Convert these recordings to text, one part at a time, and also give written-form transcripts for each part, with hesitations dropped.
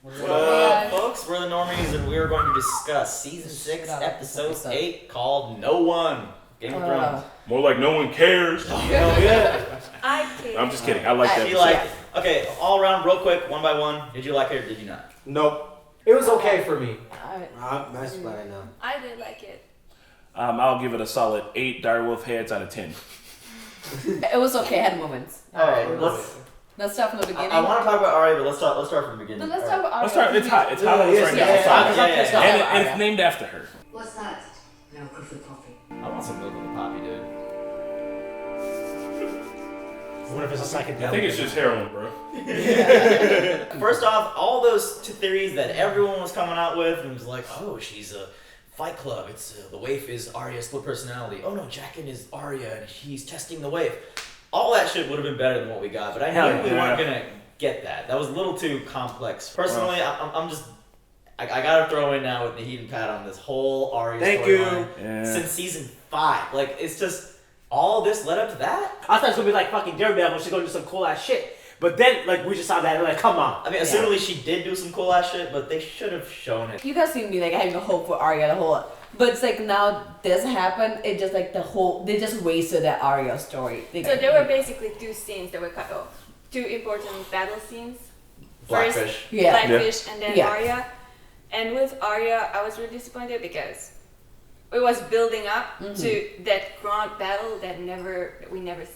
Folks, we're the Normies, and we are going to discuss Season 6, Episode 8, called No One. Game of Thrones. More like no one cares. Yeah. I care. I'm just kidding. I like that. You like it. Okay, all around, real quick, one by one. Did you like it or did you not? Nope. It was okay for me. That's what I know. I did like it. I'll give it a solid 8 direwolf heads out of 10. It was okay. Had moments. Alright, Let's start from the beginning. I want to talk about Arya, but let's start from the beginning. No, let's talk about Arya. Let's start. It's hot. It's hot on us right now. And it's named after her. What's that? No, good for coffee. I want some milk with a poppy, dude. What if it's a psychedelic? I think it's just heroin, bro. First off, all those theories that everyone was coming out with, and was like, oh, she's a Fight Club. It's the waif is Arya's split personality. Oh no, Jaqen is Arya, and he's testing the waif. All that shit would have been better than what we got, but I knew we weren't gonna get that. That was a little too complex. Personally, I'm just. I gotta throw in now with the heat and pat on this whole Arya storyline since season 5. Like, it's just all this led up to that. I thought it was gonna be like fucking Daredevil. She's gonna do some cool ass shit. But then, like, we just saw that, and like, come on. I mean, assumedly she did do some cool ass shit, but they should have shown it. You guys see me like having a hope for Arya the whole, but it's like now this happened. It just like the whole they just wasted that Arya story. So there were basically 2 scenes that were cut off. 2 important battle scenes. Blackfish. First, Blackfish, and then Arya. And with Arya, I was really disappointed because it was building up to that grand battle that we never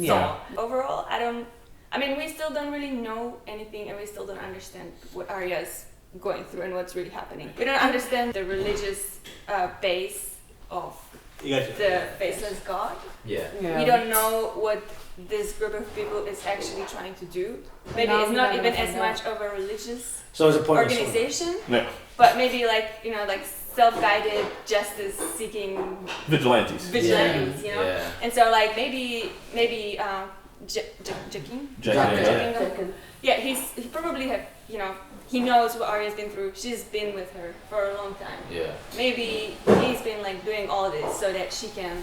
saw. Overall, I mean, we still don't really know anything, and we still don't understand what Arya's going through and what's really happening. We don't understand the religious base of the faceless god. Yeah. We don't know what this group of people is actually trying to do. Maybe it's not even as much of a religious organization, but maybe like self-guided justice-seeking vigilantes, you know. Yeah. And so like maybe Jaqen. Yeah, he probably have, he knows what Arya's been through. She's been with her for a long time. Yeah. Maybe he's been like doing all this so that she can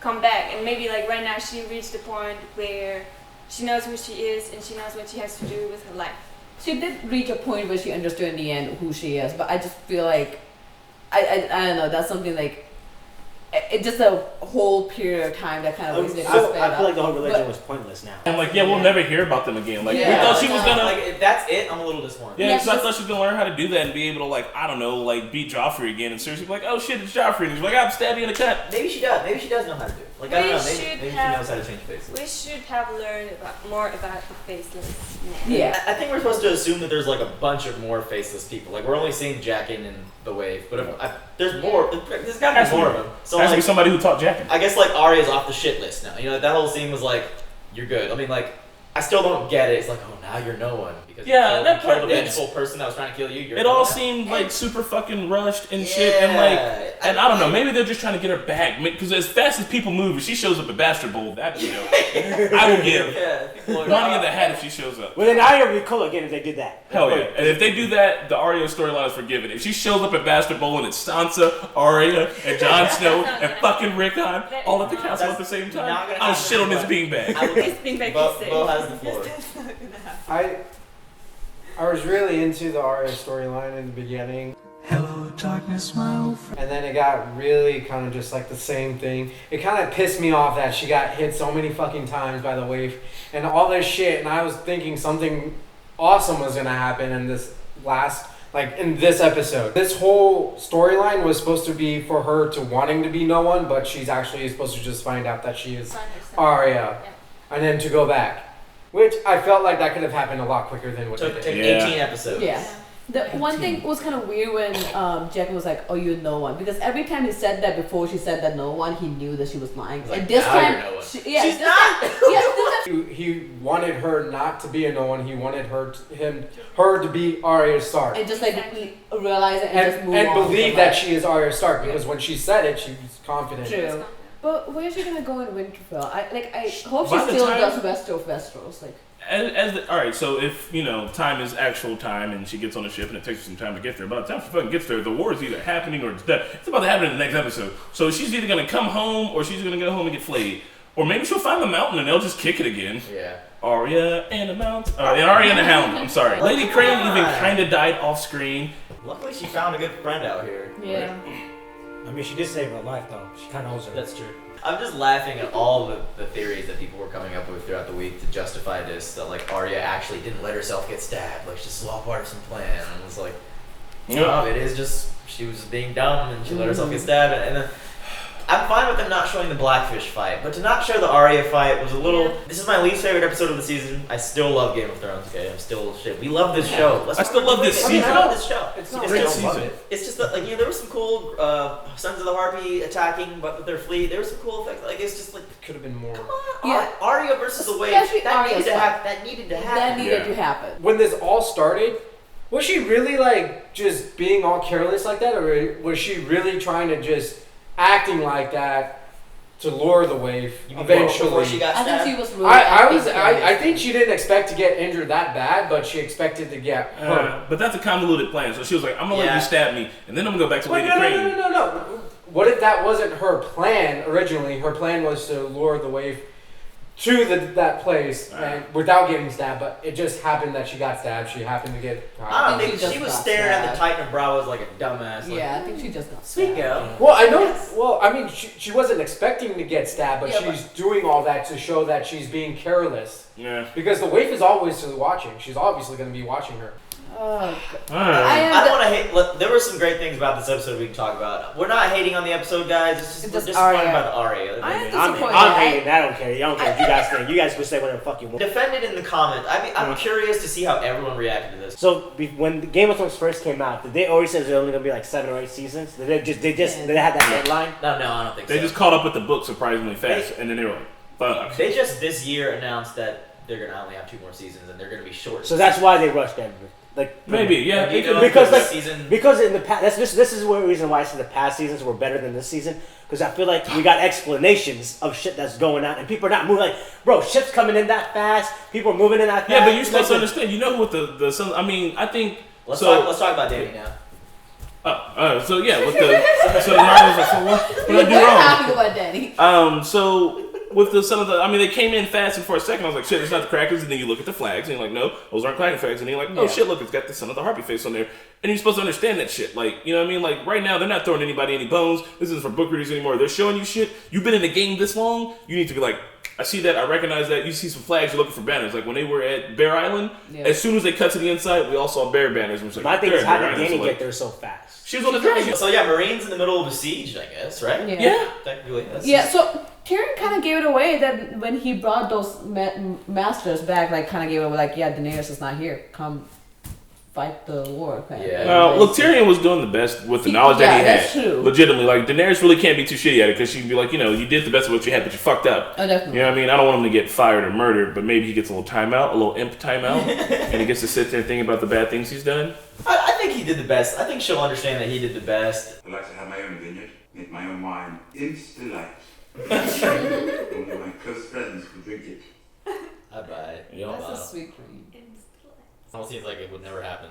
come back, and maybe like right now she reached the point where she knows who she is and she knows what she has to do with her life. She did reach a point where she understood in the end who she is, but I just feel like I don't know. That's something like it's just a whole period of time that kind of wasted. I feel like the whole religion was pointless now. And like, we'll never hear about them again. Like, we thought she was gonna. Like, if that's it, I'm a little disappointed. Yeah, because I thought she was gonna learn how to do that and be able to, like, I don't know, like, beat Joffrey again. And seriously, be like, oh shit, it's Joffrey. And he's like, I'm stabbing in the cut. Maybe she does. Maybe she does know how to do it. Like, I don't know. Maybe she knows how to change faces. We should have learned more about the faceless man. Yeah. I think we're supposed to assume that there's like a bunch of more faceless people. Like, we're only seeing Jaqen and the wave, but there's more. There's gotta be more of them. So has to be like, somebody who taught Jaqen. I guess like Arya's off the shit list now. That whole scene was like, you're good. I mean, like, I still don't get it. It's like, oh, now you're no one because you killed the vengeful person that was trying to kill you. It all seemed like super fucking rushed and shit, and like, and I don't know, maybe they're just trying to get her back. Because as fast as people move, if she shows up at Bastard Bowl, I will give money in the hat if she shows up. Well, then Arya would be cool again if they did that. Hell yeah! And if they do that, the Arya storyline is forgiven. If she shows up at Bastard Bowl and it's Sansa, Arya, and Jon Snow, and fucking Rickon all at the council at the same time, I'll shit on this beanbag. This beanbag is safe. Bo has the floor. I was really into the Arya storyline in the beginning. Hello, darkness, my old friend. And then it got really kind of just like the same thing. It kind of pissed me off that she got hit so many fucking times by the waif and all this shit. And I was thinking something awesome was gonna happen in this in this episode. This whole storyline was supposed to be for her to wanting to be no one, but she's actually supposed to just find out that she is Arya, and then to go back. Which I felt like that could have happened a lot quicker than what it did. Took 18 episodes. Yeah. The one thing was kind of weird when Jaqen was like, "Oh, you're no one," because every time he said that before she said that no one, he knew that she was lying. Like, and this time, she's not. He wanted her not to be a no one. He wanted her to be Arya Stark. And just like realize it and just move on. And believe that she is Arya Stark because when she said it, she was confident. True. But where's she gonna go in Winterfell? I hope she still does Westeros. Like. Alright, so if, time is actual time and she gets on a ship and it takes her some time to get there, by the time she fucking gets there, the war is either happening or it's dead. It's about to happen in the next episode. So she's either going to come home or she's going to go home and get flayed. Or maybe she'll find the mountain and they'll just kick it again. Yeah. Arya and the mountain. And Arya and the Hound. I'm sorry. Lady Crane even kind of died off screen. Luckily, she found a good friend out here. Yeah. I mean, she did save her life though. She kind of owes her. That's true. I'm just laughing at all the theories that people were coming up with throughout the week to justify this. That like Arya actually didn't let herself get stabbed. Like she's all part of some plan. And it's like, no, it is just she was being dumb and she let herself get stabbed. And then I'm fine with them not showing the Blackfish fight, but to not show the Arya fight was a little. Yeah. This is my least favorite episode of the season. I still love Game of Thrones. Okay, I'm still shit. We love this show. I still love this season. I love this show. It's not great season. It's just that like there was some cool Sons of the Harpy attacking, but with their fleet, there was some cool effects. Like it's just like could have been more. Come on, yeah. Arya versus the Wave. That needed to happen. That needed to happen. When this all started, was she really like just being all careless like that, or was she really trying to just acting like that to lure the Wave eventually? Before she got stabbed? I think she was really I think she didn't expect to get injured that bad, but she expected to get hurt. But that's a convoluted plan. So she was like, I'm gonna let you stab me, and then I'm gonna go back to Lady Crane. No. What if that wasn't her plan originally? Her plan was to lure the Wave to that place and without getting stabbed, but it just happened that she got stabbed. She happened to get. I don't think she was staring at the Titan of Bravo like a dumbass. Like, yeah, I think she just got stabbed. Speak out. Well, I know. Yes. Well, I mean, she wasn't expecting to get stabbed, but she's doing all that to show that she's being careless. Yeah. Because the Wave is always watching. She's obviously going to be watching her. I don't want to hate. Look, there were some great things about this episode we can talk about. We're not hating on the episode, guys. It's just we're disappointed by the Arya. I'm hating. I don't care. I don't care what you guys think. You guys can say whatever the fuck you want. Defend it in the comments. I'm curious to see how everyone reacted to this. So when Game of Thrones first came out, did they already say there's only gonna be like 7 or 8 seasons? Did they had that deadline? No, I don't think so. They just caught up with the book surprisingly fast, and then they were like, fuck. They just this year announced that they're gonna only have 2 more seasons, and they're gonna be short. So that's why they rushed everything. Like maybe, yeah, because in the past, this is one reason why I said the past seasons were better than this season. Because I feel like we got explanations of shit that's going on, and people are not moving. Like, bro, shit's coming in that fast. People are moving in that fast. Yeah, but you're supposed to understand. You know what the son? I mean, I think. Let's talk about Danny now. So yeah, with the so the Normies are so what did I do wrong? Happy about Danny. So. With the son of the, I mean, they came in fast, and for a second I was like, shit, it's not the crackers. And then you look at the flags, and you're like, no, those aren't cracker flags. And you're like, oh shit, look, it's got the son of the Harpy face on there. And you're supposed to understand that shit. Like, you know what I mean? Like, right now, they're not throwing anybody any bones. This isn't for book readers anymore. They're showing you shit. You've been in the game this long. You need to be like, I see that. I recognize that. You see some flags. You're looking for banners. Like when they were at Bear Island, as soon as they cut to the inside, we all saw bear banners. Like, my thing is, how did Danny get there so fast? She was on the dragon. So yeah, Meereen's in the middle of a siege, I guess, right? Yeah. Technically. So Tyrion kind of gave it away that when he brought those masters back, like kind of gave it away, like, yeah, Daenerys is not here. Come fight the war. Look, Tyrion was doing the best with the knowledge that he had. That's true. Legitimately, like Daenerys really can't be too shitty at it because she'd be like, you know, you did the best of what you had, but you fucked up. Oh, definitely. You know what I mean? I don't want him to get fired or murdered, but maybe he gets a little timeout, a little imp timeout, and he gets to sit there and think about the bad things he's done. I think he did the best. I think she'll understand that he did the best. I like to have my own vineyard, make my own wine, imp's delight. Only my close friends will drink it. I buy it. That's a sweet dream. It almost seems like it would never happen.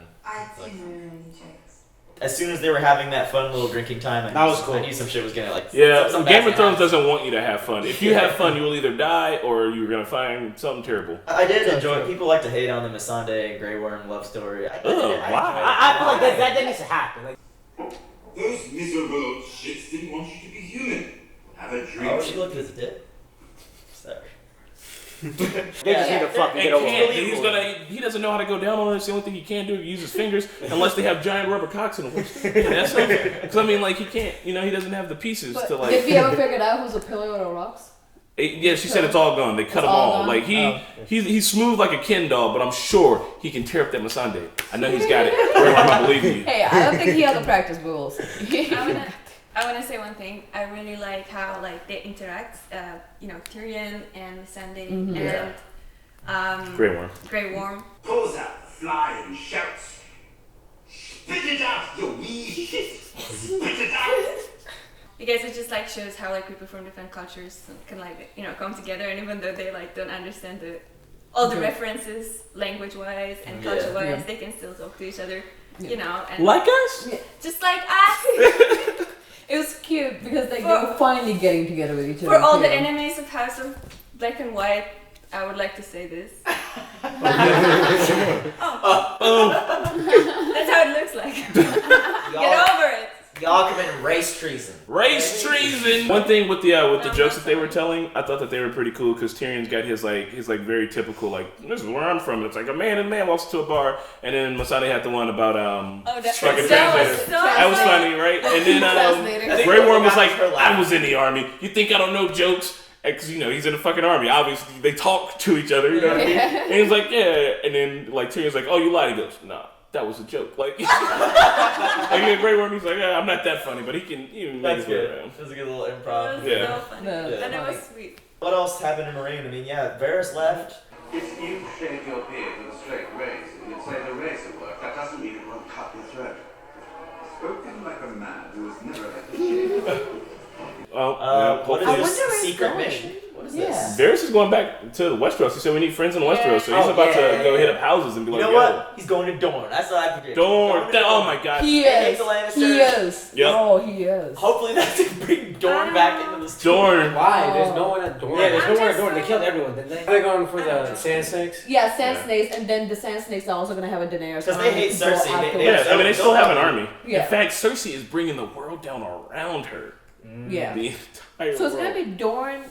Jokes. As soon as they were having that fun little drinking time, that was cool. I knew some shit was gonna like. Yeah, Game of Thrones doesn't want you to have fun. If you have fun, you will either die or you're gonna find something terrible. I did enjoy it. People like to hate on the Missandei and Grey Worm love story. I feel like that needs to happen. Like, those miserable old shits didn't want you to be human. Have a drink. Oh, she looked at his dick. Sorry. They just need to fucking get over it. He doesn't know how to go down on it. It's the only thing he can do. He uses his fingers unless they have giant rubber cocks in them. That's something. Because I mean, like he can't. You know, he doesn't have the pieces to like. Did we ever figure out who's a pillar or the rocks? Yeah, she said it's all gone. They cut them all. Like he's smooth like a Ken doll, but I'm sure he can tear up that Missandei. I know he's got it. I'm not believing you. Hey, I don't think he has the practice rules. I want to say one thing. I really like how like they interact. Tyrion and Missandei and Grey Worm. Pulls out, fly and shouts. Spit it out, you wee shit. Spit it out. Because it just like shows how like people from different cultures can like come together, and even though they like don't understand all the references language wise and culture wise, they can still talk to each other. And like us, just like us. It was cute because they were finally getting together with each other. For all too. the enemies of House of Black and White, I would like to say this. That's how it looks like. Get over it. Y'all committing race treason. Race treason. One thing with the jokes that they were telling, I thought that they were pretty cool because Tyrion's got his very typical this is where I'm from. It's like a man and a man walks to a bar, and then Masani had the one about fucking translators. That was funny, right? And then Grey Worm was like, I was in the army. You think I don't know jokes? Because he's in the fucking army. Obviously, they talk to each other. You know what I mean? And he's like, yeah. And then Tyrion's like, oh, you lied. He goes, nah. That was a joke. Grey Worm, he's like, I'm not that funny, but he can make That's it good. around. That was a good little improv. It was so funny. Yeah. And it was sweet. What else happened in Meereen? I mean, Varys left. If you shave your beard with a straight razor, you'd say the razor worked. That doesn't mean it won't cut your throat. Spoken like a man who has never had to shave. What is I wonder this where it's secret going. mission? What is Yeah. this? Varys is going back to Westeros. He said we need friends in Westeros, so he's Oh, about yeah. to go hit up houses and be You like, know yo. what? He's going to Dorne. That's what I predicted. Dorne. He's going to Oh my god. He Hey, is. the Lannisters. He is. Yep. Oh, he is. Hopefully that's to bring Dorne back into the story. Dorne. Why? There's no one at Dorne. Yeah, there's I'm nowhere just door. They so- killed everyone, didn't they? Are they going for the sand snakes? Yeah, Sand Snakes, and then the Sand Snakes are also gonna have a Daenerys. 'Cause they hate army to go Cersei. They- afterwards. Yeah, I mean, they still have an army. Yeah. In fact, Cersei is bringing the world down around her. Yeah. The entire So it's world. gonna be Dorne,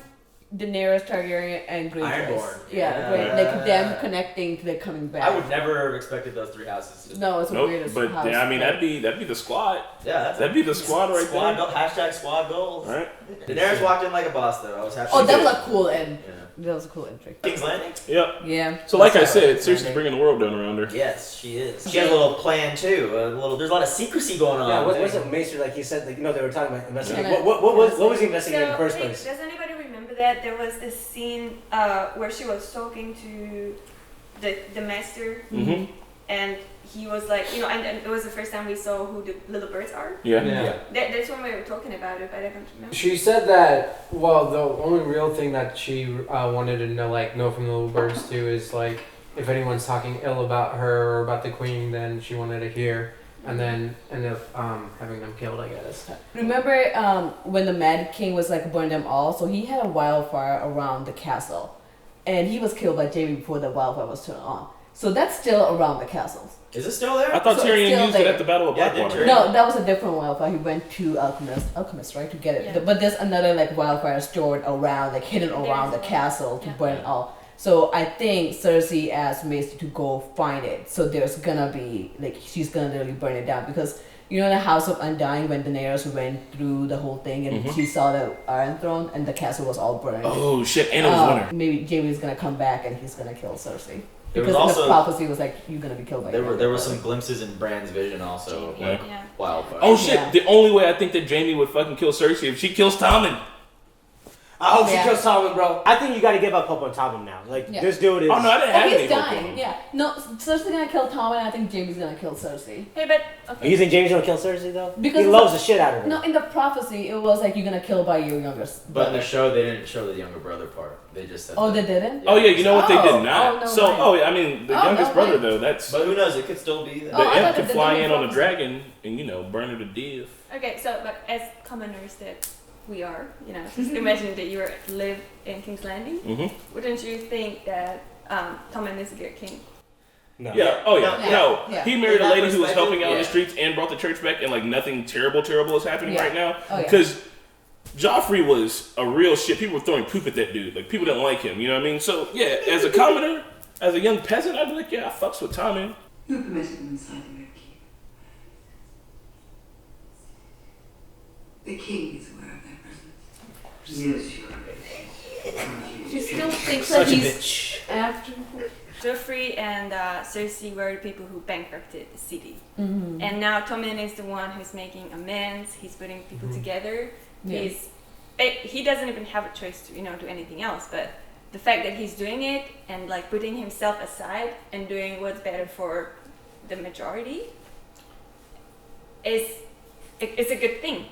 Daenerys Targaryen, and Greyjoy. Ironborn. Yeah, Yeah. Grey, like them connecting to the coming back. I would never have expected those three houses. No, it's the Nope, weirdest but house. yeah, I mean that'd be the squad. Yeah, That'd be the squad right squad there. goal, hashtag squad goals. All right. Daenerys walked in like a boss though. I was happy. Oh, she that did. was a cool end. Yeah. That was a cool entry. King's Landing? Yep. Yeah. So like I That's said, right. Cersei's bringing the world down around her. Yes, she is. She has a little plan too. There's a lot of secrecy going on. Yeah, what's it, Maester? Like he said, they were talking about investigating. Yeah. What was he investigating in the first wait, place? does anybody remember that there was this scene where she was talking to the master, Mm-hmm. and he was like, and it was the first time we saw who the little birds are. Yeah. That's when we were talking about it, but I don't remember. She said that, well, the only real thing that she wanted to know from the little birds too is like, if anyone's talking ill about her or about the queen, then she wanted to hear, and then end up having them killed, I guess. Remember when the Mad King was like burning them all? So he had a wildfire around the castle, and he was killed by Jaime before the wildfire was turned on. So that's still around the castle. Is it still there? I thought So it's Tyrion still used it there. at the Battle of Yeah, Blackwater. did No, that was a different wildfire. He went to Alchemist, right, to get it. Yeah. But there's another like wildfire stored around, like hidden around the There's one. castle to Yeah. burn it all. So I think Cersei asked Maester to go find it. So there's gonna be she's gonna literally burn it down because in the House of Undying when Daenerys went through the whole thing and she saw the Iron Throne and the castle was all burned. Oh shit, and it was winter. Maybe Jaime's gonna come back and he's gonna kill Cersei. There Because was the also- prophecy was like you're gonna be killed by There your were some brother. glimpses in Bran's vision also. Yeah. Like Yeah. wildfire. Oh shit, Yeah. the only way I think that Jaime would fucking kill Cersei if she kills Tommen. I hope Yeah. she kills Tommen, bro. I think you got to give up hope on Tommen now. Like Yeah. this dude is. Oh no, I didn't have any He's hope on dying. him. Yeah. No, Cersei's gonna kill Tom, and I think Jaime's gonna kill Cersei. Hey, but okay. You think James gonna kill Cersei though? Because he loves the shit out of her. No, in the prophecy, it was like you're gonna kill by your youngest. But in the brother. show, they didn't show the younger brother part. They just said. Oh, that. they didn't. Oh yeah, you know what they Oh, did not. oh, no So way. yeah, I mean the Oh, youngest no brother way. though. That's But who knows? It could still be. the Oh, I imp thought could that fly they in did on a prophecy. dragon and burn her to death. Okay, so but as commoners that we are, just imagine that you live in King's Landing. Mm-hmm. Wouldn't you think that Tommen is a good king? No. Yeah. Oh yeah. Yeah. No. Yeah. He married In a that lady who was perspective, helping out in the yeah. streets and brought the church back, and like nothing terrible is happening Yeah. right now. Oh, yeah. Because Joffrey was a real shit. People were throwing poop at that dude. Like people didn't like him. You know what I mean? So yeah, as a commoner, as a young peasant, I'd be like, yeah, I fucks with Tommen. Who permitted them inside the Red Keep? The king is aware of their presence. Yes, you are. She still thinks Such that a he's bitch. after. Joffrey and Cersei were the people who bankrupted the city. Mm-hmm. And now Tommen is the one who's making amends. He's putting people together. Yeah. He doesn't even have a choice to do anything else. But the fact that he's doing it and like putting himself aside and doing what's better for the majority it's a good thing.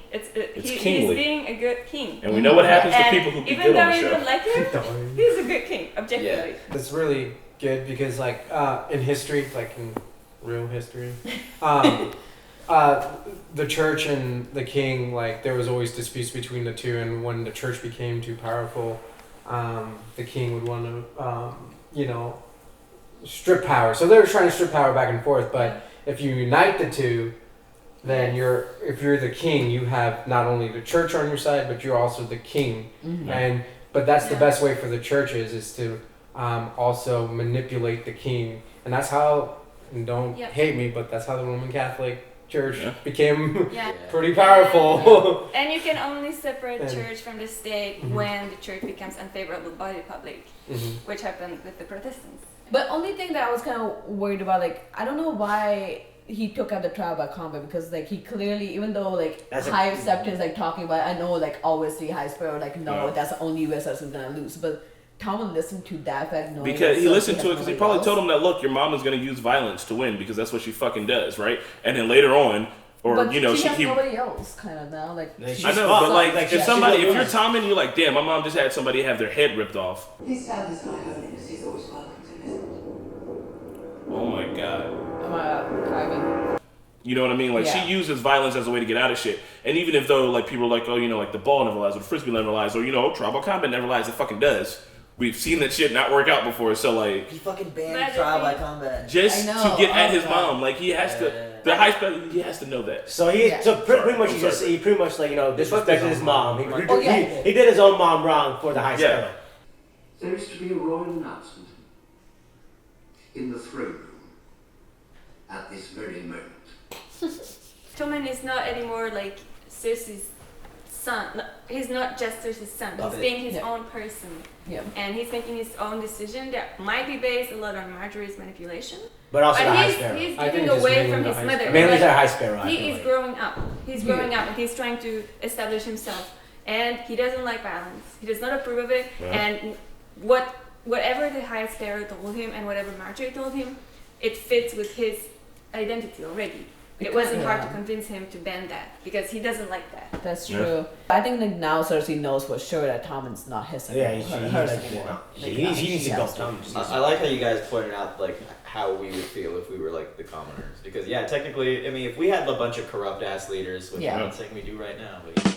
He's kingly. being a good king. And we know what happens to And people who be even good though on the we show. don't like him, he's a good king, objectively. It's really good because, like, in history, like in real history, the church and the king, like there was always disputes between the two, and when the church became too powerful, the king would want to, strip power. So they were trying to strip power back and forth. But if you unite the two, then if you're the king, you have not only the church on your side, but you're also the king. Mm-hmm. But that's the best way for the churches is to also manipulate the king, and that's how. And don't hate me, but that's how the Roman Catholic Church became pretty powerful. And you can only separate church from the state when the church becomes unfavorable by the public, which happened with the Protestants. But only thing that I was kind of worried about, like, I don't know why he took out the trial by combat, because like he clearly, even though like High Septon is like talking about, I know like obviously High Sparrow like no, that's the only way Cersei's gonna lose, but Tom listened to that fact knowing because he listened to it because he probably told him that look, your mom is gonna use violence to win because that's what she fucking does, right? And then later on. Or but you know, she has nobody else kind of now. Like I know, but like if if you're Tom and you're like, damn, my mom just had somebody have their head ripped off. Please tell his High Holiness he's always welcome to visit. Oh my god. Oh my god, Carmen. You know what I mean? Like she uses violence as a way to get out of shit. And even if though like people are like, oh, you know, like the ball never lies or the frisbee never lies, or you know, tribal combat never lies, it fucking does. We've seen that shit not work out before, so like he fucking banned trial by combat just to get at his mom. Like he has to. The high spell, he has to know that. So pretty much he pretty much like disrespected his mom. He did his own mom wrong for the high spell. There is to be a royal announcement in the throne room at this very moment. Tommen is not anymore like Cersei's son. No, he's not just Cersei's son. He's being his own person. Yeah. And he's making his own decision that might be based a lot on Marjorie's manipulation. But also the High Sparrow. He's getting away from his mother. Mainly the High Sparrow. He is growing up. He's growing up and he's trying to establish himself. And he doesn't like violence. He does not approve of it. Yeah. And whatever the High Sparrow told him and whatever Marjorie told him, it fits with his identity already. It wasn't hard to convince him to ban that because he doesn't like that. That's true. I think that now Cersei knows for sure that Tommen's not his anymore. He needs to go. I like how you guys pointed out like how we would feel if we were like the commoners, because technically, I mean, if we had a bunch of corrupt ass leaders, which I'm not saying we do right now, but if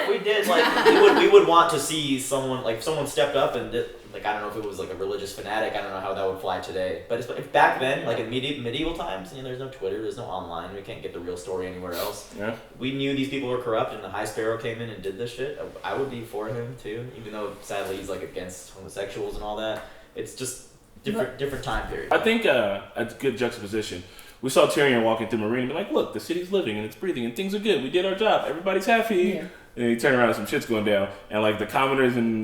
we did, like we would want to see someone, like if someone stepped up and did, like I don't know if it was like a religious fanatic, I don't know how that would fly today, but if back then, like in medieval times, there's no Twitter, there's no online, we can't get the real story anywhere else. Yeah. We knew these people were corrupt, and the High Sparrow came in and did this shit. I would be for him too, even though sadly he's like against homosexuals and all that. It's just different time period. I think a good juxtaposition. We saw Tyrion walking through Meereen and be like, look, the city's living and it's breathing and things are good. We did our job. Everybody's happy. Yeah. And he turned around and some shit's going down. And like the commoners in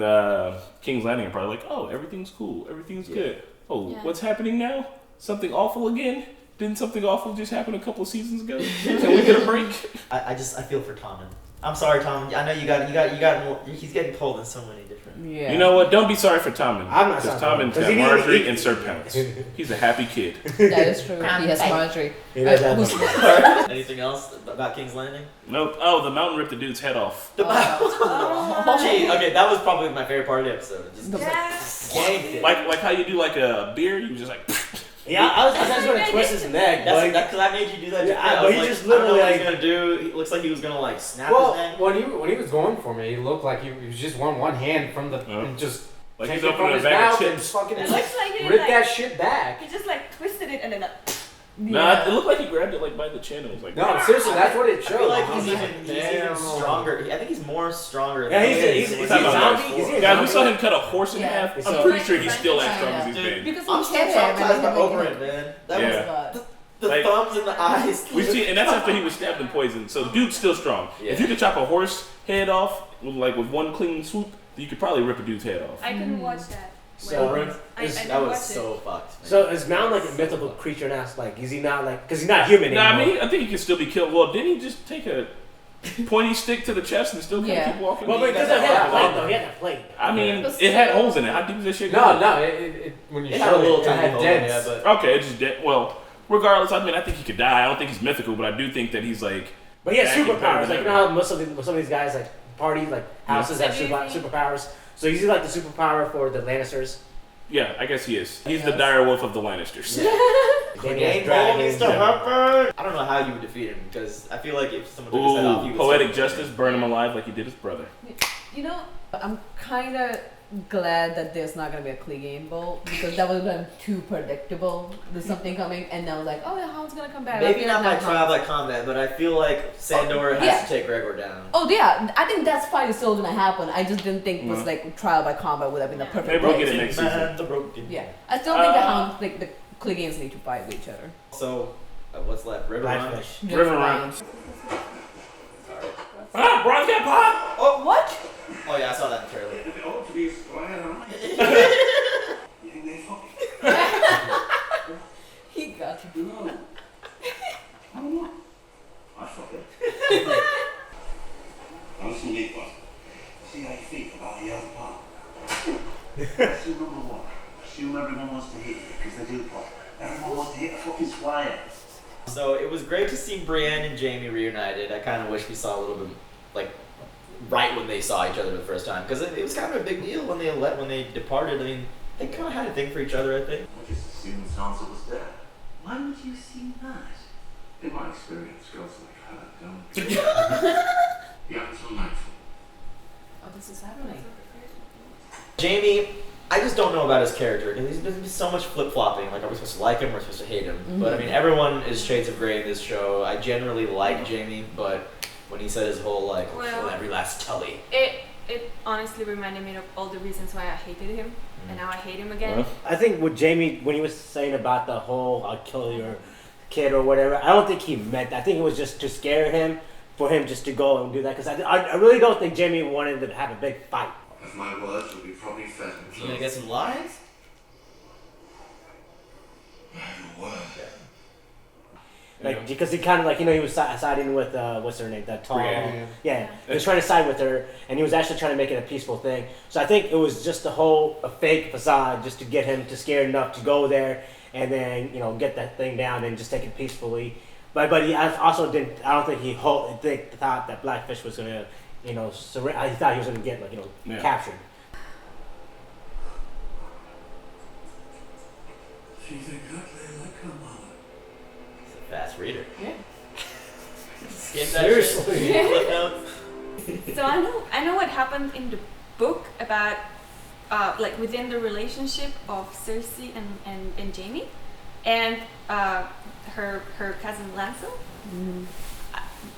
King's Landing are probably like, oh, everything's cool. Everything's good. Oh, what's happening now? Something awful again? Didn't something awful just happen a couple of seasons ago? Can we get a break? I feel for Tommen. I'm sorry, Tommen. I know you got more. He's getting pulled in so many different. Yeah. You know what? Don't be sorry for Tommen. I'm not sorry. Tommen's got Marjorie and Sir Pounce. He's a happy kid. That is true. He has Marjorie. Anything else about King's Landing? Nope. Oh, the mountain ripped the dude's head off. Gee, okay, that was probably my favorite part of the episode. Just ganked it. Like how you do like a beer, you just like. Yeah, I was just going to twist his neck. That's because I made you do that. Yeah, but he just literally what he's gonna do. He looks like he was gonna like snap his neck. When he was going for me, he looked like he was just one hand from the and just like take he's it from his mouth and fucking rip that shit back. He just like twisted it and then. Nah, it looked like he grabbed it like by the chin and was like. No, seriously, that's what it showed. I feel like he's even stronger. I think he's more stronger. Yeah, he's a zombie. Guys, we saw him cut a horse in half. I'm pretty sure he's still as strong as he's been. Because I'm still traumatized by Oberyn, man. That was the thumbs and the eyes. We see, and that's after he was stabbed and poisoned. So the dude's still strong. Yeah. If you could chop a horse head off with one clean swoop, you could probably rip a dude's head off. I couldn't watch that. So that was so fucked. Man. So is Mound like a mythical creature now? Like, is he not like? Because he's not human anymore. I mean, I think he can still be killed. Well, didn't he just take a pointy stick to the chest and still keep walking? Well, because he had that plate though. He had that plate. I mean, it had holes in it. How deep is that shit? No. It when you showed it, it had dents. But okay, it's just dead. Well, regardless, I mean, I think he could die. I don't think he's mythical, but I do think that he's like. But he has superpowers. Like you know how some of these guys like parties like houses have superpowers. So he's like the superpower for the Lannisters. Yeah, I guess he is. He's the dire wolf of the Lannisters. Yeah. Clegane Dragon needs to happen. I don't know how you would defeat him because I feel like if someone took his head off, he would poetic still- justice, burn him alive like he did his brother. You know, I'm kind of glad that there's not going to be a Clegane Bolt because that would have been too predictable. There's something coming, and I was like, oh, the Hound's going to come back. Maybe not by trial by combat, but I feel like Sandor has to take Gregor down. Oh yeah, I think that's probably still gonna happen. I just didn't think it was like trial by combat would have been the perfect. Maybe we'll place. get it next season. Yeah, I still think the Hounds, like the Cleganes, need to fight with each other. So, what's left? Riverrun. Blackfish. Riverrun. Ah, Bronze got pop! Oh, what? Oh yeah, I saw that in the trailer. It ought to be a squire, huh? You think they fucking? He got you. No. I don't know. I fuck it. Now listen, you one. See how you think about the other part. Assume number one. Assume everyone wants to hit you, because they do pop. Everyone wants to hit a fucking squire. So it was great to see Brienne and Jaime reunited. I kind of wish we saw a little bit, like, right when they saw each other for the first time, because it was kind of a big deal when they departed. I mean, they kind of had a thing for each other, I think. I just assumed Sansa was dead. Why would you assume that? In my experience, girls like her don't. Yeah, until nightfall. Oh, this is happening. Jaime, I just don't know about his character because he's been so much flip flopping. Like, are we supposed to like him or are we supposed to hate him? But I mean, everyone is shades of grey in this show. I generally like Jaime, but when he said his whole like, kill every last Tully. It honestly reminded me of all the reasons why I hated him, and now I hate him again. I think with Jaime, when he was saying about the whole "I'll kill your kid" or whatever, I don't think he meant that. I think it was just to scare him, for him just to go and do that. Because I really don't think Jaime wanted to have a big fight. If my words would be properly fed and You gonna get some lines? Your word. Like, because he kind of like, he was siding with, what's her name, that tall, Brienne. yeah, he was trying to side with her, and he was actually trying to make it a peaceful thing. So I think it was just a fake facade just to get him to scared enough to go there, and then, get that thing down and just take it peacefully. But he also didn't, I don't think he thought that Blackfish was going to, surrender. I thought he was going to get, captured. She's exactly like her mother. Fast reader. Yeah. Seriously. Flip notes. So I know what happened in the book about like within the relationship of Cersei and Jaime and her cousin Lancel.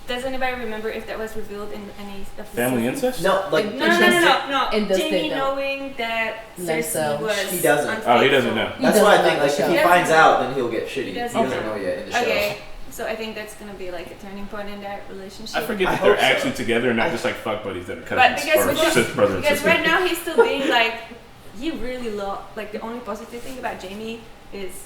Does anybody remember if that was revealed in any of the Family seasons? incest? No, like No. In the Jaime state, no. knowing that Cersei Lancel. was He doesn't. unfaithful. Oh, he doesn't know. that's He why I doesn't think know like the if he show. finds out, then he'll get shitty. He Doesn't doesn't know yet in the show. Okay, so I think that's gonna be like a turning point in that relationship. I forget I that they're hope so. actually together and not just like fuck buddies that are But cousins because, or because, sister brother and because sister. right now he's still being like, he really like the only positive thing about Jaime is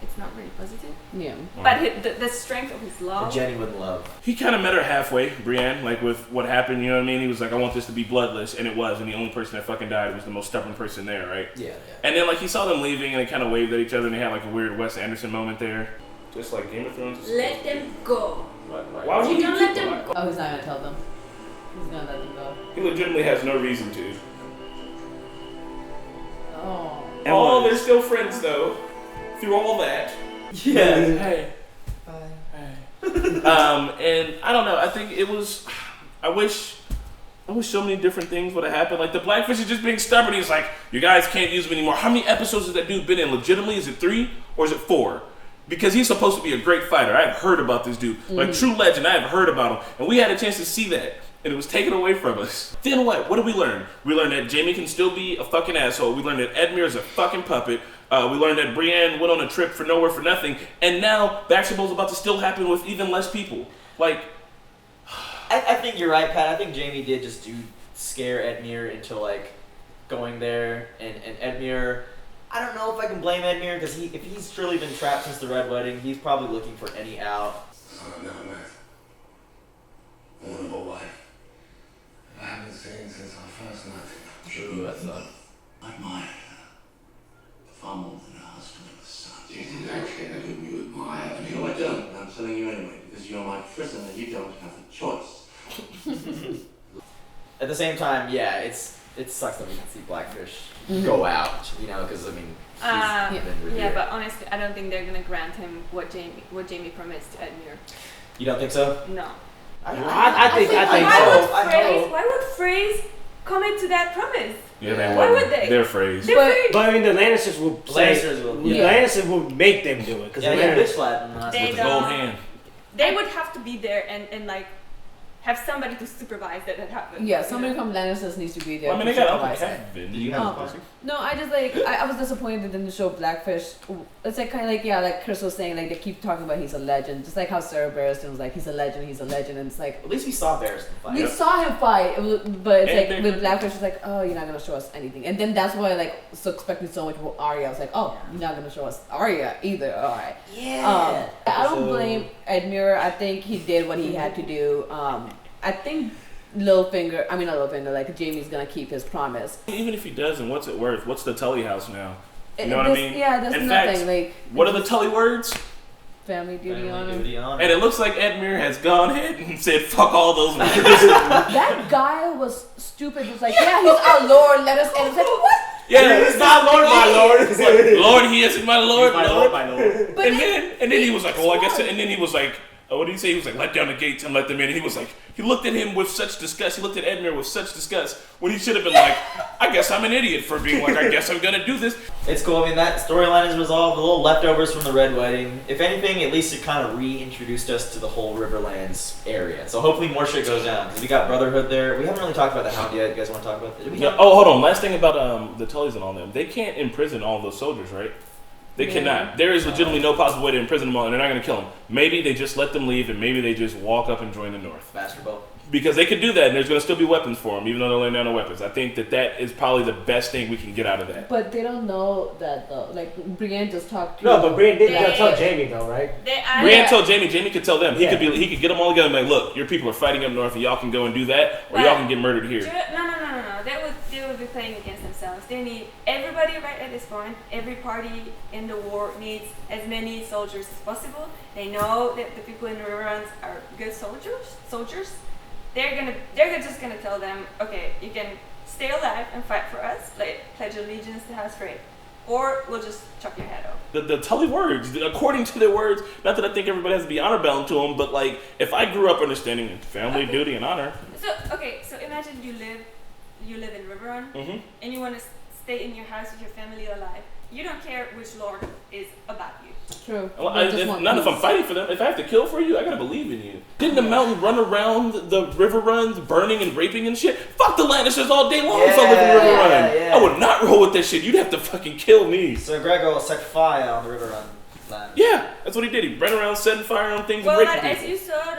it's not really positive. Yeah. But the strength of his A love. genuine love. He kind of met her halfway, Brienne, like with what happened, you know what I mean? He was like, I want this to be bloodless, and it was, and the only person that fucking died was the most stubborn person there, right? Yeah. And then like he saw them leaving, and they kind of waved at each other, and they had like a weird Wes Anderson moment there. Just like Game of Thrones. Let them go. Why would he Don't keep let them alive? Oh, he's not gonna tell them. He's gonna let them go. He legitimately has no reason to. Oh. Oh, they're still friends though. Through all that. Yeah. Hey. Bye. And I don't know. I think it was. I wish so many different things would have happened. Like the Blackfish is just being stubborn. He's like, you guys can't use him anymore. How many episodes has that dude been in? Legitimately, is it 3 or is it 4? Because he's supposed to be a great fighter. I've heard about this dude. Like true legend. I've heard about him, and we had a chance to see that. And it was taken away from us. Then what? What did we learn? We learned that Jaime can still be a fucking asshole. We learned that Edmure is a fucking puppet. We learned that Brienne went on a trip for nowhere for nothing. And now Basketball's about to still happen with even less people. Like, I think you're right, Pat. I think Jaime did just scare Edmure into like going there, and Edmure. I don't know if I can blame Edmure because if he's truly been trapped since the Red Wedding, he's probably looking for any out. I've never met a woman of a wife. I haven't seen since our first night. True, that's not. I admire her. Far more than a husband and a son. Do you think actually that whom you admire? No, I don't. And I'm telling you anyway, because you're my prisoner, you don't have a choice. At the same time, yeah, it's it sucks that we can see Blackfish go out, you know, because I mean, she's been yeah, but honestly, I don't think they're gonna grant him what Jamie promised to Edmure. You don't think so? No. I think Why would Frey's commit to that promise? Yeah, they Why wouldn't. would they? They're phrased. But I mean, the Lannisters will say, Lannisters Lannisters will make them do it because bitch slap They With the gold hand. They would have to be there and like have somebody to supervise that happens. Yeah, somebody from Lannisters needs to be there. Well, I mean, to they got Uncle supervise it. Kevin. Did you have a pussy? No, I just like I was disappointed in the show Blackfish. It's like kind of like like Chris was saying, like they keep talking about he's a legend, just like how Sarah Barristan was like he's a legend, and it's like At least we saw Barristan fight. we saw him fight, but it's And like they- with Blackfish, it's like oh you're not gonna show us anything, and then that's why like so expecting so much with Arya. I was like oh you're not gonna show us Arya either. All right. Yeah. I don't blame Edmure. I think he did what he had to do. I think like Jamie's gonna keep his promise. Even if he doesn't, what's it worth? What's the Tully house now? You know what I mean? Yeah, there's In nothing fact, like What are the Tully words? family duty on him. Duty on And it looks like Edmure has gone ahead and said, fuck all those words. That guy was stupid. He was like, yeah, he's our lord. Let us. And it's like, what? Yeah, It's not Lord, my Lord. It's like, Lord, he isn't my Lord, my Lord, my Lord. But and then he was like, oh, I guess, and then he was like, oh, what did he say? He was like, let down the gates and let them in. And he was like, he looked at him with such disgust. He looked at Edmure with such disgust when he should have been like, I guess I'm an idiot for being like, I guess I'm gonna do this. It's cool. I mean, that storyline is resolved. The little leftovers from the Red Wedding. If anything, at least it kind of reintroduced us to the whole Riverlands area. So hopefully more shit goes down. Because we got Brotherhood there. We haven't really talked about the Hound yet. You guys want to talk about it? Yeah, oh, hold on. Last thing about the Tullys and all them. They can't imprison all those soldiers, right? They cannot. There is legitimately no possible way to imprison them all, and they're not going to kill them. Maybe they just let them leave, and maybe they just walk up and join the North. Basketball. Because they could do that, and there's going to still be weapons for them, even though they're laying down the weapons. I think that is probably the best thing we can get out of that. But they don't know that though. Like Brienne just talked to. No, but Brienne did They- tell Jamie though, right? Brienne told Jamie. Jamie could tell them. Yeah. He could get them all together and be like, look, your people are fighting up north, and y'all can go and do that, or y'all can get murdered here. No. They would be playing against themselves. They need everybody right at this point. Every party in the war needs as many soldiers as possible. They know that the people in the Riverruns are good soldiers. They're just gonna tell them, okay, you can stay alive and fight for us, like pledge allegiance to House Frey, or we'll just chop your head off. The Tully words, according to their words, not that I think everybody has to be honor bound to them, but like if I grew up understanding family, duty, and honor. So imagine you live in Riverrun, and you want to stay in your house with your family alive. You don't care which lord is about you. True. Well, not if I'm fighting for them. If I have to kill for you, I gotta believe in you. Didn't the mountain run around the river runs, burning and raping and shit? Fuck the Lannisters all day long if I live in River Run. Yeah. I would not roll with that shit. You'd have to fucking kill me. So Gregor will set fire on the Riverrun land. Yeah, that's what he did. He ran around setting fire on things Well, and but raping as people. you saw,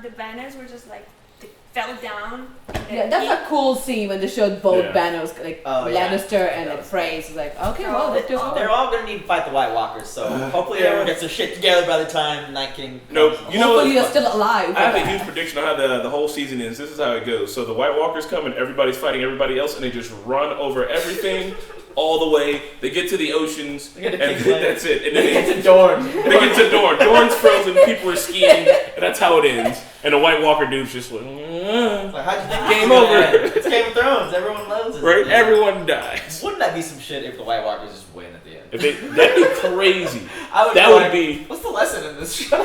the banners were just like they fell down. Yeah, that's a cool scene when they showed both Yeah. banners, like Oh, yeah. Lannister and then Frey. It's like, okay, well, let's do it. They're all gonna need to fight the White Walkers, so hopefully everyone gets their shit together by the time Night King comes. Nope. You know Hopefully what? you're still alive. I have a huge prediction on how the whole season is. This is how it goes. So the White Walkers come and everybody's fighting everybody else, and they just run over everything all the way. They get to the oceans, They get to and King's Landing. that's it. And then They get to Dorne. They get to Dorne. Dorne's frozen. People are skiing, and that's how it ends. And the White Walker dude's just like, Like, how'd you think Game this was gonna over. end? It's Game of Thrones. Everyone loves it. right? Everyone dies. Wouldn't that be some shit if the White Walkers just win at the end? That'd be crazy. I That be would like, be. What's the lesson in this show?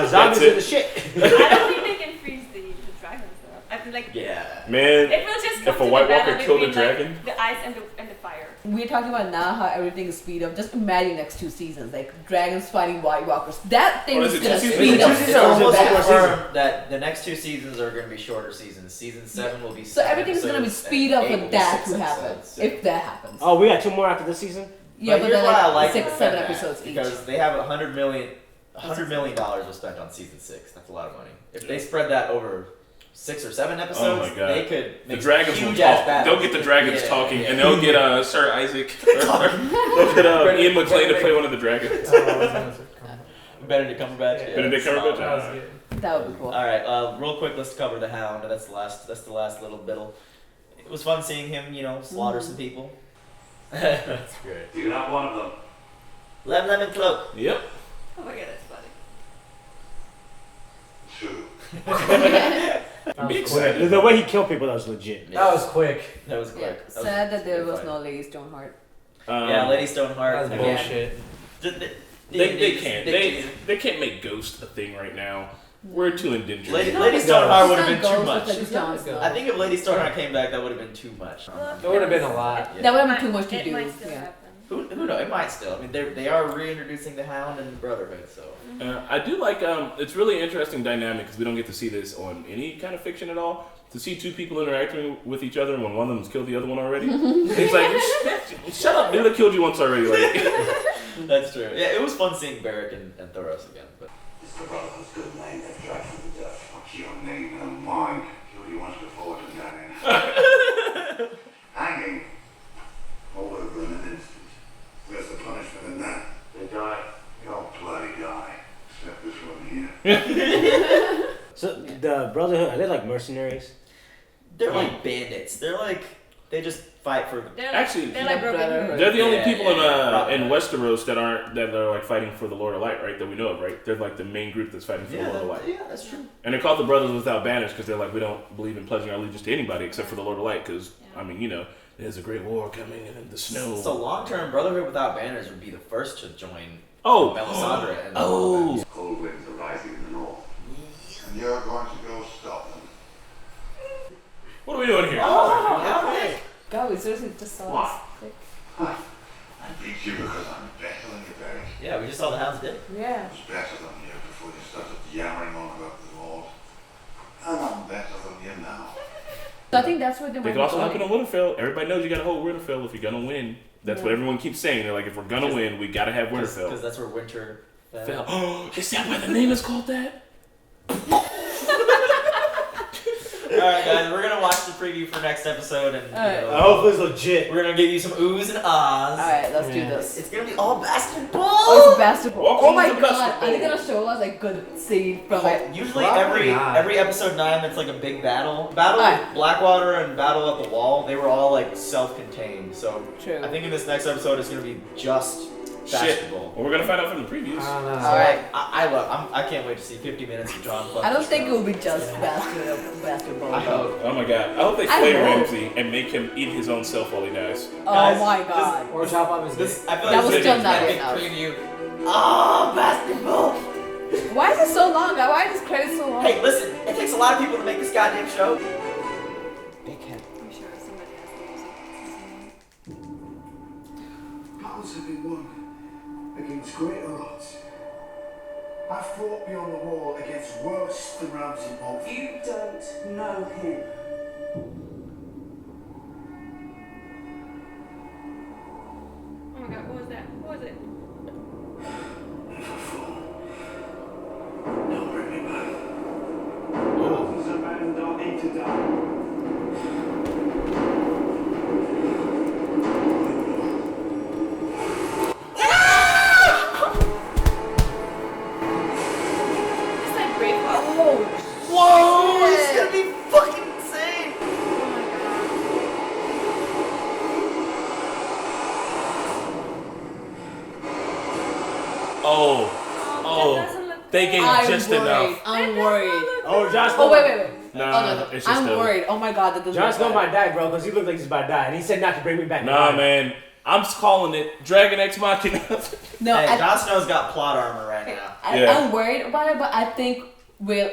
Zombies it. are the shit. I don't think they can freeze the dragons though. I feel like Yeah. Man, it will just come if a to White the Walker battle killed a between, like, dragon? the ice and the fire. We're talking about now how everything is speed up. Just imagine next 2 seasons, like dragons fighting White Walkers. That thing Oh, is is it gonna 2 seasons? speed It's up 2 seasons so or almost bad. confirmed that the next 2 seasons are going to be shorter seasons. Season 7 will be So 7 everything's gonna be episodes, speed and up 8 for will be that 6 to happen. episodes. If that happens. Oh, we got 2 more after this season. Yeah, but here's then why I like like 6, that 7 fact, episodes each. because they have $100 million was spent on season 6. That's a lot of money. If they spread that over 6 or 7 episodes, Oh my God. they could the make dragons will huge ass talk. battles. They'll get the dragons Yeah, talking, yeah. and they'll get Sir Isaac. They'll get Ian McClane to play one of the dragons. Benedict Cumberbatch. Yeah, Benedict solid. Cumberbatch. That was good. That would be cool. All right, real quick, let's cover the Hound. That's the last little biddle. It was fun seeing him, slaughter some people. That's great. You're not one of them. Lemon cloak. Yep. Oh my god, that's funny. True. That was excited. quick. The way he killed people, that was legit. That was quick. That was Yeah. quick. Sad that there was fun. no Lady Stoneheart. Yeah, Lady Stoneheart. That's again. bullshit. They can't. They can't make Ghost a thing right now. We're too indentured. Lady She's Stoneheart would not have been too Ghost, much. but she's Jon Snow. I think if Lady Stoneheart came back, that would have been too much. It would have been a lot. That would have been too much to It do. might still Yeah. happen. Who knows? It might still. I mean, they are reintroducing the Hound and Brotherhood, so. I do like. It's really interesting dynamic because we don't get to see this on any kind of fiction at all. To see two people interacting with each other when one of them's killed the other one already. It's like, shut up, dude! I killed you once already. Like, That's true. Yeah, it was fun seeing Barrick and Thoros again. But It's the Brotherhood's good name they've dragged from the dust. What's your name and mine? Killed you once before, didn't I? Hanging. All over in an instant. Where's the punishment in that? They die. They all bloody die. Except this one here. So the Brotherhood, are they like mercenaries? they're like bandits. They just fight for. They're Actually, they're like Robin Brotherhood. Hood. they're the only Yeah, people yeah. in Westeros that are like fighting for the Lord of Light, right? That we know of, right? They're like the main group that's fighting for the Lord of Light. Yeah, that's true. And they're called the Brothers Without Banners because they're like, we don't believe in pledging our allegiance to anybody except for the Lord of Light. Because I mean, you know, there's a great war coming and then the snow. So long-term, Brotherhood Without Banners would be the first to join Oh, Melisandre. And oh. Cold winds are rising in the north. And you're going to go stop them. What are we doing here? God, we seriously just saw What? this. I beat you because I'm better than you, Barry. Yeah, we just saw the Hound's dick. Yeah. I was better than you before you started yammering on about the Lord. And I'm better than you now. So I think that's what they They might could also be happen doing. on Winterfell. Everybody knows you gotta hold Winterfell if you're gonna win. That's what everyone keeps saying. They're like, if we're gonna win, we gotta have Because Winterfell. that's where winter Fell. Oh, is that why the name is called that? Alright, guys, we're gonna watch the preview for next episode, and Alright. I hope it's legit. we're gonna give you some oohs and ahs. Alright, let's do this. It's gonna be all basketball. Oh, it's basketball. Welcome Oh my to god. basketball. Are they gonna show us like good scene from it? Usually Probably not. every episode 9 it's like a big battle. Alright. Blackwater and Battle at the Wall, they were all like self-contained. So True. I think in this next episode it's gonna be just basketball. Well, we're gonna find out from the previews. I don't know. Alright. I can't wait to see 50 minutes of John. I don't think it will be just basketball. I hope. Oh my god. I hope they I flay hope. Ramsay and make him eat his own self while he dies. Oh Guys, my god. Or chop off his This dick. I feel That like was this still is not an epic enough. preview. Oh, basketball! Why is it so long? Why are these credits so long? Hey, listen, it takes a lot of people to make this goddamn show. Big head. I'm sure somebody has the music. Battles have been won against greater odds. I fought beyond the wall against worse than Ramsay Bolton. You don't know him. Oh my god, what was that? What was it? If I fall, don't bring me back. Thousands of men don't need to die. It's like Braveheart. Whoa! It's gonna be fucking insane! Oh. That Oh. doesn't look They gave I'm just worried. enough. I'm worried. Oh, Jon Snow. Oh wait. Nah, Oh, no. it's just I'm worried. Oh my god, that doesn't Jon look Snow bad. might die, bro, because he looked like he's about to die, and he said not to bring me back. Nah, man. I'm just calling it Dragon X Machina. No, Hey, I, Jon Snow's got plot armor right now. Yeah. I'm worried about it, but I think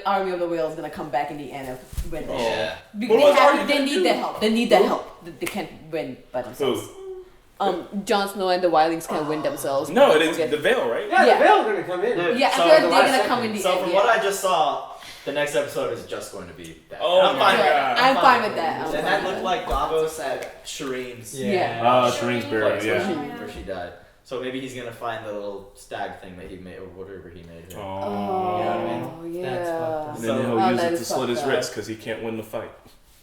Army of the Whale is gonna come back in the end of when they Yeah. They, What was Arya they gonna need do? the help. They need the help. They can't win by themselves. Jon Snow and the Wildlings can't win themselves. No, it is Okay. the Veil, right? Yeah, Yeah. the Veil's gonna come in. Dude, Yeah, I so feel like the they're last gonna come in the So end. from yeah. what I just saw, the next episode is just going to be that. Oh And I'm my fine with God. that. I'm fine with that. I'm And fine that with looked that. like Davos at Shireen's Yeah. Shireen's place burial, where yeah. where she died. So maybe he's gonna find the little stag thing that he made, or whatever he made. Her. Oh. Oh, You know what I mean? yeah. That's fucked up. And then he'll Oh, use that it to is slit his fucked up. wrist because he can't win the fight.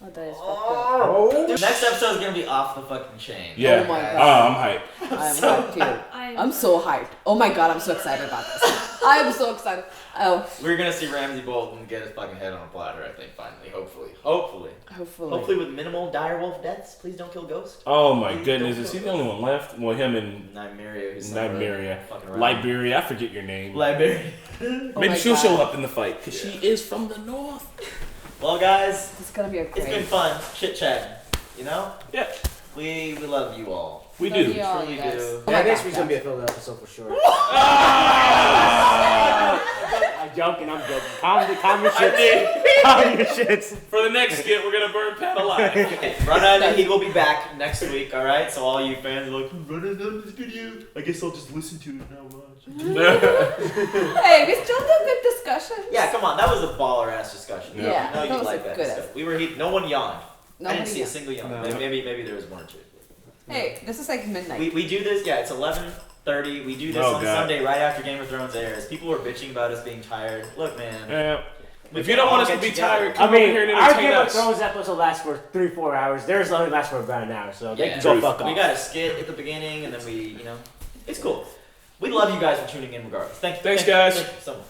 Oh, that is fucked up. Oh, The next episode is gonna be off the fucking chain. Yeah. Oh my guys. God. I'm hyped. I'm hyped too. I'm so hyped. Oh my god, I'm so excited about this. I am so excited. Oh, We're gonna see Ramsay Bolton get his fucking head on a platter, I think, finally. Hopefully. Hopefully with minimal direwolf deaths. Please don't kill Ghost. Oh my goodness, is he the only one left? Well, him and Nymeria. who's Nymeria. fucking around. Liberia, I forget your name. Liberia. Oh Maybe my she'll God. show up in the fight because she is from the north. Well, guys, It's gonna be a great. it's been fun chit chatting. You know, Yeah, we love you all. we Love do. you all, Truly you guys. do. Oh Yeah, my next God, week's gonna be a guys. filled episode for sure. Ah! I'm joking. I'm joking. Calm your shits. Calm your shits. For the next skit, we're gonna burn Pat alive. Run he will be back next week. All right. So all you fans are like, Run done this video. I guess I'll just listen to it and not watch. Hey, we still did good discussion. Yeah, come on. That was a baller ass discussion. Yeah, I know that you was like a that good stuff. ass. We were no one yawned. I didn't Nobody see a yawned. single yawn. No. Maybe there was one or two. Hey, this is like midnight. We do this. Yeah, it's 11:30. We do this Oh, on God. Sunday right after Game of Thrones airs. People were bitching about us being tired. Look, man. Yeah. we If you can don't all want us to get be together. tired, I come over mean, here and our entertain Game of us. Thrones episode lasts for 3-4 hours. Theirs only lasts for about an hour, so they Yeah. can go Truth. fuck off. We got a skit at the beginning, and then it's cool. We love you guys for tuning in regardless. Thank you. Thanks, Thank you. guys. Thank you so much.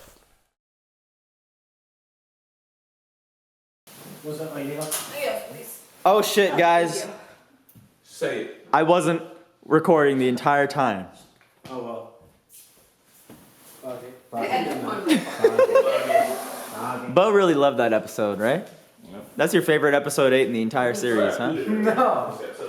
What's up, Eva? Yes, please. Oh shit, guys. Say it. I wasn't recording the entire time. Oh well. Fuck it. Bo really loved that episode, right? That's your favorite episode 8 in the entire series, huh? No.